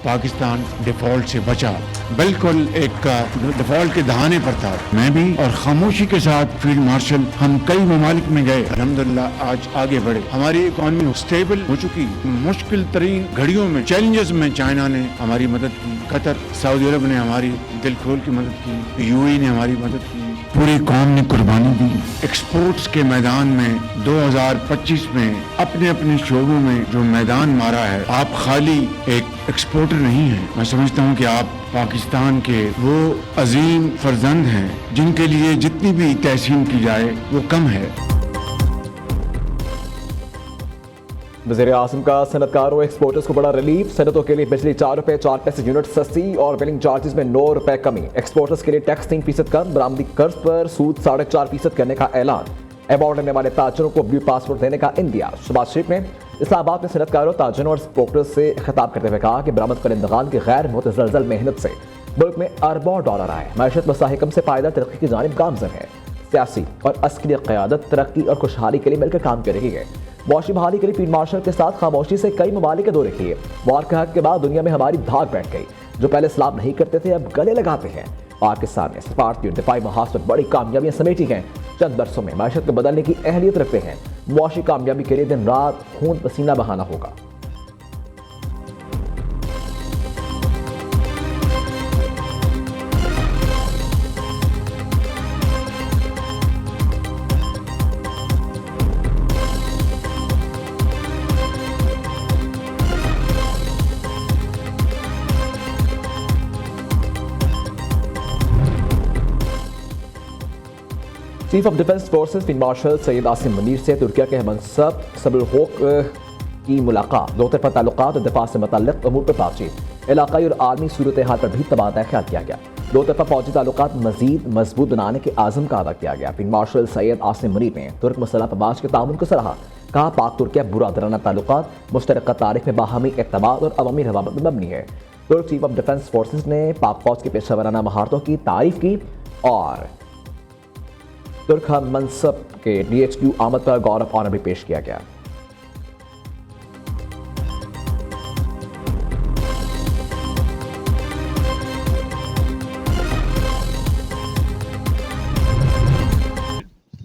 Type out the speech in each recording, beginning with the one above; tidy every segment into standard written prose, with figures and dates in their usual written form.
Pakistan default से बचा, बिल्कुल एक डिफॉल्ट के दहाने पर था। मैं भी और खामोशी के साथ फील्ड मार्शल हम कई ममालिक में गए, अल्हम्दुलिल्लाह आज आगे बढ़े, हमारी इकॉनमी स्टेबल हो चुकी। मुश्किल तरीन घड़ियों में, चैलेंजेस में चाइना ने हमारी मदद की, कतर, सऊदी अरब ने हमारी दिल खोल की मदद की, यूएई ने हमारी मदद की, पूरी कौम ने कुर्बानी दी। एक्सपोर्ट्स के मैदान में 2025 में अपने अपने शोबों में जो मैदान मारा है, आप खाली एक एक्सपोर्टर नहीं हैं। मैं समझता हूँ कि आप पाकिस्तान के वो अजीम फर्जंद हैं जिनके लिए जितनी भी तहसीन की जाए वो कम है। वज़ीर आज़म का सनतकारों एक्सपोर्टर्स को बड़ा रिलीफ। सनतों के लिए बिजली ₹4.04 यूनिट सस्ती और बिलिंग चार्जेस में ₹9 कमी। एक्सपोर्टर्स के लिए टैक्स 3% कम। बरामदी कर्ज पर सूद 4.5% करने का ऐलान। अवार्ड लेने वाले ताजरों को ब्लू पासपोर्ट देने का इंदिया। शहबाज शरीफ ने इस्लामाबाद में सनतकारों, ताजरों और एक्सपोर्टर्स से खिताब करते हुए कहा कि बरामद करंदगान की गैर मुतज़लज़ल मेहनत से मुल्क में अरबों डॉलर आए। मैशत मसाहिकम से पायदार तरक्की की जानिब गामजन है। सियासी और अस्करी क़यादत तरक्की और खुशहाली के लिए मिलकर काम कर रही है। मौशी बहाली के लिए फील्ड मार्शल के साथ खामोशी से कई ममालिक के दौरे किए। वार के हक के बाद दुनिया में हमारी धाक बैठ गई। जो पहले सलाम नहीं करते थे अब गले लगाते हैं। पाकिस्तान ने सफारती और दिफाई महाज पर बड़ी कामयाबियां समेटी हैं। चंद बरसों में मैशत को बदलने की अहलियत रखते हैं। मौशी कामयाबी के लिए दिन रात खून पसीना बहाना होगा। Chief of defence forces field marshal Syed Asim Munir से तुर्किया के मनसब सबुल हुक की मुलाकात। दो तरफा ताल्लुकात और दिफा से मुतल्लिक़ अमूर पर बातचीत। इलाकाई और आलमी सूरत हाल पर भी तबादला ख्याल किया गया। दो तरफा फौजी ताल्लुकात मजीद मजबूत बनाने के आज़म का अदा किया गया। फील्ड मार्शल सैयद आसिम मुनीर ने तुर्क मसला अफवाज के ताउन को सराहा। कहा पाक तुर्किया बुरादराना ताल्लुकात मुश्तरका तारीख में बाहमी एतमाद और अवामी रवाबत में मबनी है। तुर्क चीफ ऑफ डिफेंस फोर्सेस ने पाक फौज की पेशा वराना महारतों की तारीफ की और तुर्क हम मनसब के DHQ आमद पर गौर ऑफ ऑनर भी पेश किया गया।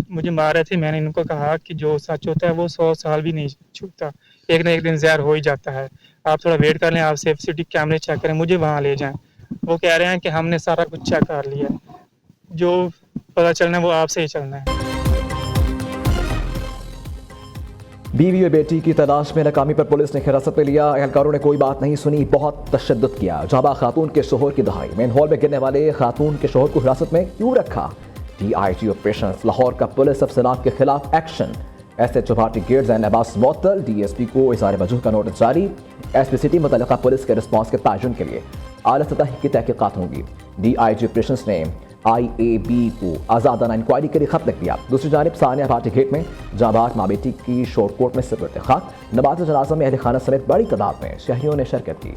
मुझे मारे थे, मैंने इनको कहा कि जो सच होता है वो 100 साल भी नहीं छूटता, एक ना एक दिन ज़हर हो ही जाता है। आप थोड़ा वेट कर लें, आप सेफ सिटी कैमरे चेक करें, मुझे वहाँ ले जाएं। वो कह रहे हैं कि हमने सारा कुछ चेक कर लिया, जो पता चलना है वो आपसे ही चलना है। बीवी और बेटी की तलाश में नाकामी पर पुलिस ने हिरासत में लिया। एहलकारों ने कोई बात नहीं सुनी, बहुत तशद्दुद किया। जाबा खातून के शोहर की दहाई। मेन हॉल में गिरने वाले खातून के शोहर को हिरासत में क्यों रखा? DIG ऑपरेशन लाहौर का पुलिस अफसरान के खिलाफ एक्शन। SHO भाटी गेट ज़ैन अब्बास मुअत्तल। DSP को इज़हार वजूह का नोटिस जारी। SP सिटी मुतल्लिका पुलिस के रिस्पॉन्स के तयन के लिए आला सतह की तहकीकात होंगी। DIG ऑपरेशन ने IAB को आज़ादाना इंक्वायरी के लिए खत लिख दिया। दूसरी जानिब सानिया भाटी गेट में जाबाज माँ बेटी की शॉर्ट कोर्ट में सिपरते खाक। नमाज जनाजा में अहल खाना समेत बड़ी तादाद में शहरियों ने शिरकत की।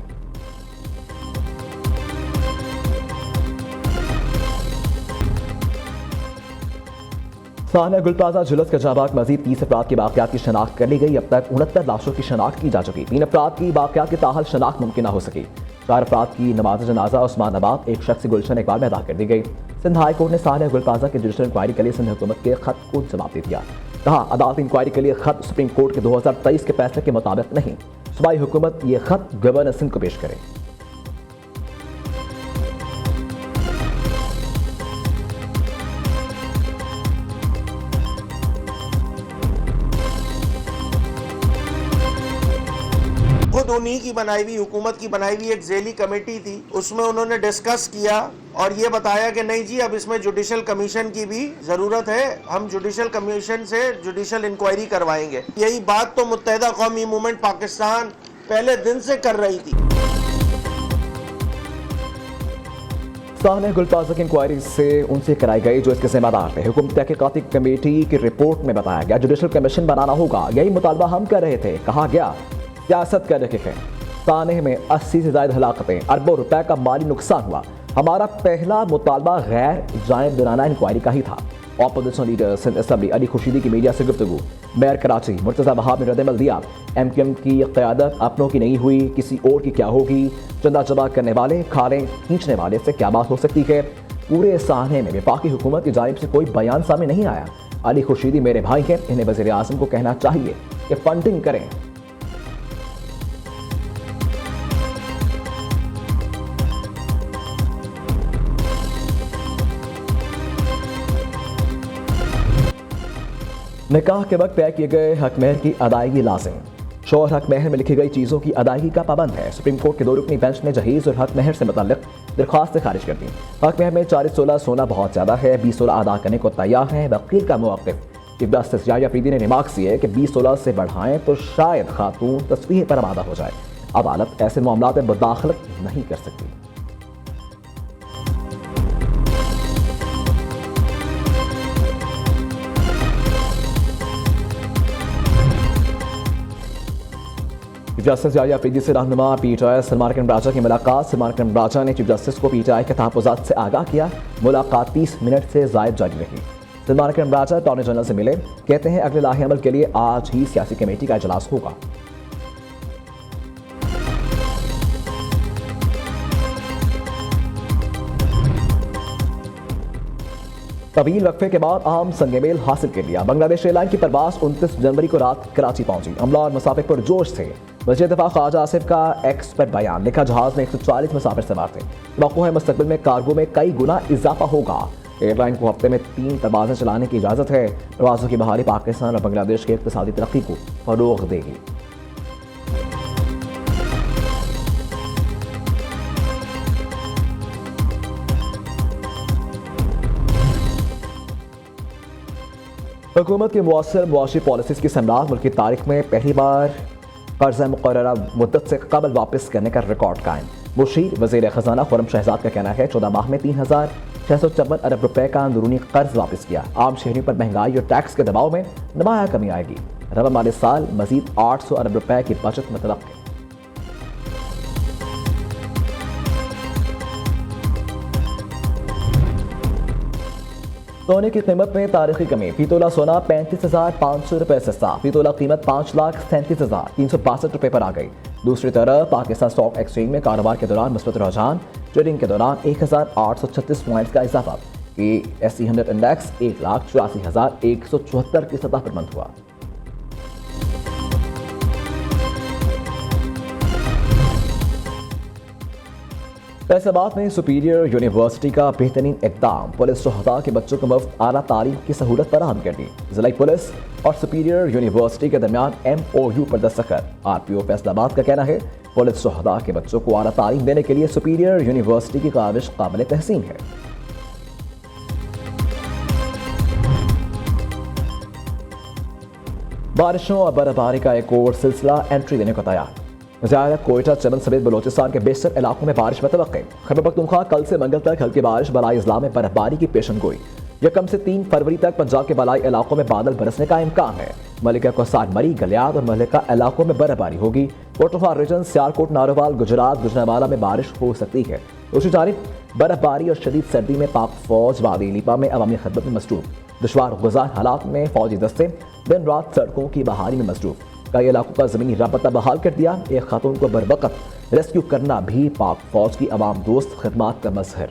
सानिया गुल प्लाजा जुलूस के जाबाज मजीद 30 अफराद की बाक़ियात की शनाख्त कर ली गई। अब तक 69 लाशों की शनाख्त की जा चुकी। 3 अफराद की बाक़ियात की ताहल शनाख्त मुमकिन न हो सकी। 4 अफराद की नमाज जनाजा उस्मानाबाद, एक शख्स की गुलशन इकबाल में अदा कर दी गई। सिंध हाई कोर्ट ने सानिया गुल प्लाजा की जुडिशल इंक्वायरी के लिए सिंध हुकूमत के खत को जवाब दे दिया। कहा अदालत इंक्वायरी के लिए खत सुप्रीम कोर्ट के 2023 के फैसले के मुताबिक नहीं। सूबाई हुकूमत ये खत गवर्नर सिंध को पेश करे। खुद उन्हीं की बनाई हुई, हुकूमत की बनाई हुई एक ज़ेली कमेटी थी, उसमें उन्होंने डिस्कस किया और ये बताया कि नहीं जी अब इसमें जुडिशल कमीशन की भी ज़रूरत है, हम जुडिशल कमीशन से जुडिशल इंक्वायरी करवाएंगे। यही बात तो मुत्तहिदा कौमी मूवमेंट पाकिस्तान पहले दिन से कर रही थी। सानिया गुल प्लाजा की इंक्वायरी से उनसे कराई गई जो इसके जिम्मेदार थे। हुकूमती तहकीकाती कमेटी की रिपोर्ट में बताया गया जुडिशल कमीशन बनाना होगा। यही मुतालबा हम कर रहे थे। कहा गया सियासत कर रहे हैं। सानिया में 80 से ज़ायद हलाकतें, अरबों रुपए का माली नुकसान हुआ। हमारा पहला मुतालबा गैर जानिबदाराना इंक्वायरी का ही था। Opposition leader Sindh assembly Ali Khurshidi की मीडिया से गुफ्तगू। मेयर कराची मुर्तज़ा वहाब ने रद्दमल दिया, MQM की क़यादत अपनों की नहीं हुई, किसी और की क्या होगी। चंदा जमा करने वाले, खालें खींचने वाले से क्या बात हो सकती है। पूरे साहने में वफाकी हुकूमत की जानिब से कोई बयान सामने नहीं आया। अली खुर्शीदी मेरे भाई हैं, इन्हें वज़ीर आज़म को कहना चाहिए कि फंडिंग करें। निकाह के वक्त तय किए गए हक महर की अदायगी लाजिम। शौहर हक महर में लिखी गई चीज़ों की अदायगी का पाबंद है। सुप्रीम कोर्ट के 2 रुकनी बेंच ने जहीज़ और हक महर से मुतल्लिक दरख्वास्त खारिज कर दी। हक महर में 40 तोला सोना बहुत ज़्यादा है, 20 तोला अदा करने को तैयार है। वकील का मौक़िफ़। चीफ जस्टिस याहिया अफरीदी ने रिमार्क्स दिए कि 20 तोला से बढ़ाएं तो शायद खातून तस्वीर पर आमादा हो जाए। अदालत ऐसे मामलों में मुदाखलत नहीं कर सकती। चीफ जस्टिस याहिया अफरीदी से रहनुमा PTI सलमान अकरम राजा की मुलाकात। सलमान अकरम राजा ने चीफ जस्टिस को PTI के तहफ़्फ़ुज़ात से आगाह किया। मुलाकात 30 मिनट से ज़ायद जारी रही। सलमान अकरम राजा अटॉर्नी जनरल से मिले, कहते हैं अगले लाहे अमल के लिए आज ही सियासी कमेटी का इजलास होगा। तवील वक्फे के बाद आम संगमेल हासिल कर लिया। बांग्लादेश एयरलाइन की परवाज़ 29 जनवरी को रात कराची पहुंची। अमला और मुसाफिर पुरजोश थे। वज़ीर दिफ़ा ख्वाजा आसिफ का एक्स पर बयान, लिखा जहाज में 140 मुसाफिर सवार थे। तवक्को है मुस्तकबिल में कार्गो में कई गुना इजाफा होगा। एयरलाइन को हफ्ते में 3 परवाज़ें चलाने की इजाज़त है। परवाज़ों की बहाली पाकिस्तान और बांग्लादेश की इक़्तिसादी तरक्की को फ़रोग़ देगी। हुकूमत की मुअस्सर मुआशी पॉलिसीज़ की समरात मुल्क की तारीख में पहली बार कर्ज़ मुक़र्ररा मुद्दत से कबल वापस करने का रिकॉर्ड कायम। मुशीर वज़ीर ख़जाना खुर्रम शहजाद का कहना है 14 माह में 3654 अरब रुपए का अंदरूनी कर्ज वापस किया। आम शहरियों पर महंगाई और टैक्स के दबाव में नुमाया कमी आएगी। रबा माली साल मजीद 800 अरब रुपए की बचत मुतवक्किल। सोने की कीमत में तारीखी कमी। फी तोला सोना 35,500 रुपए सस्ता। फी तोला कीमत 5,37,362 रुपए पर आ गई। दूसरी तरफ पाकिस्तान स्टॉक एक्सचेंज में कारोबार के दौरान मुस्बत रुझान। ट्रेडिंग के दौरान 1,836 पॉइंट्स का इजाफा। SE 100 इंडेक्स 1,84,174 की सतह पर बंद हुआ। फैसलाबाद में सुपीरियर यूनिवर्सिटी का बेहतरीन इक़दाम। पुलिस शुहदा के बच्चों को मुफ्त आला तालीम की सहूलत फराहम कर दी। ज़िला पुलिस और सुपीरियर यूनिवर्सिटी के दरमियान MOU पर दस्तखत। RPO फैसलाबाद का कहना है पुलिस शुहदा के बच्चों को आला तालीम देने के लिए सुपीरियर यूनिवर्सिटी की काविश काबिल तहसीन है। बारिशों और बर्फबारी का एक और सिलसिला एंट्री देने को तैयार। ज़्यादा कोयटा, चमन समेत बलोचिस्तान के बेशतर इलाकों में बारिश मुतवक्किल। खैबर पख्तूनख्वा कल से मंगल तक हल्की बारिश, बलाई अजला में बर्फबारी की पेशन गोई। यकम से 3 फरवरी तक पंजाब के बलाई इलाकों में बादल बरसने का इम्कान है। मलिका कोसार, मरी, गलियात और मलिका इलाकों में बर्फबारी होगी। कोटफा रीजन, सियालकोट, नारोवाल, गुजरात, गुजरावाला में बारिश हो सकती है। दूसरी जानिब बर्फबारी और शदीद सर्दी में पाक फौज वादी लिपा में अवामी खिदमत में मसरूफ। दुश्वार गुजार हालात में फौजी दस्ते दिन रात सड़कों की बहाली में मसरूफ। कई इलाकों का ज़मीनी राबता बहाल कर दिया। एक खातून को बरवक़्त रेस्क्यू करना भी पाक फौज की अवाम दोस्त खिदमात का मज़हर।